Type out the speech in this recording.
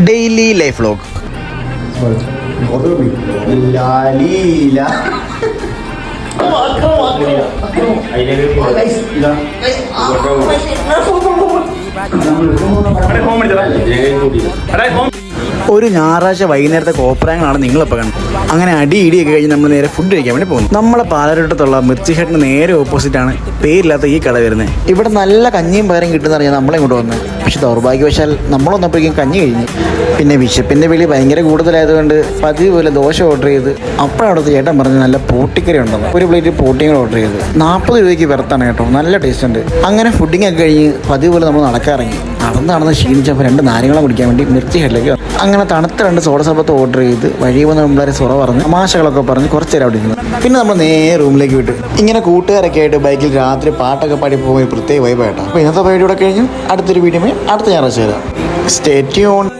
Daily life vlog. ഒരു ഞായറാഴ്ച വൈകുന്നേരത്തെ കോപ്രായങ്ങളാണ് നിങ്ങളിപ്പോൾ കാണുന്നത്. അങ്ങനെ ഇടിയൊക്കെ കഴിഞ്ഞ് നമ്മൾ നേരെ ഫുഡ് കഴിക്കാൻ വേണ്ടി പോകുന്നു. നമ്മളെ പാലാരിവട്ടത്തുള്ള മിർച്ചി ഹട്ടിന് നേരെ ഓപ്പോസിറ്റാണ് പേരില്ലാത്ത ഈ കട വരുന്നത്. ഇവിടെ നല്ല കഞ്ഞിയും പയറും കിട്ടുന്ന അറിയാൻ നമ്മളെ ഇങ്ങോട്ട് വന്നത്. പക്ഷെ ദൗർഭാഗ്യവശാൽ നമ്മളൊന്നപ്പോഴേക്കും കഞ്ഞി കഴിഞ്ഞ്. പിന്നെ വിശപ്പിൻ്റെ വിളി ഭയങ്കര കൂടുതലായതുകൊണ്ട് പതിവ് പോലെ ദോശ ഓർഡർ ചെയ്ത് അപ്പോഴവിടുത്തെ ചേട്ടൻ പറഞ്ഞ് നല്ല പൂട്ടിക്കറി ഉണ്ടെന്ന്. ഒരു പ്ലേറ്റ് പൂട്ടിയും ഓർഡർ ചെയ്ത് 40 രൂപയ്ക്ക് വെറുത്താണ് കേട്ടോ, നല്ല ടേസ്റ്റ് ഉണ്ട്. അങ്ങനെ ഫുഡിങ് ഒക്കെ കഴിഞ്ഞ് പതിവ് പോലെ നമ്മൾ നടക്കാറിറങ്ങി. നടന്ന് ക്ഷീണിച്ചപ്പോൾ 2 നാരങ്ങളും കുടിക്കാൻ വേണ്ടി മിർച്ചി ഹട്ടിലേക്ക്. അങ്ങനെ തണുത്ത 2 സോഡ സർബത്ത് ഓർഡർ ചെയ്ത് വഴി വന്ന് നമ്മളെ സൊറ പറഞ്ഞ് തമാശകളൊക്കെ പറഞ്ഞ് കുറച്ച് നേരം അവിടെ ഇരുന്നു. പിന്നെ നമ്മൾ നേരെ റൂമിലേക്ക് വിട്ടു. ഇങ്ങനെ കൂട്ടുകാരൊക്കെ ആയിട്ട് ബൈക്കിൽ രാത്രി പാട്ടൊക്കെ പാടി പോകുമ്പോൾ പ്രത്യേക വൈബായിട്ടാണ്. അപ്പോൾ ഇന്നത്തെ പരിപാടി ഇവിടെ കഴിഞ്ഞു. അടുത്തൊരു വീഡിയോ അടുത്ത ഞായറാഴ്ച വരാം. Stay tune.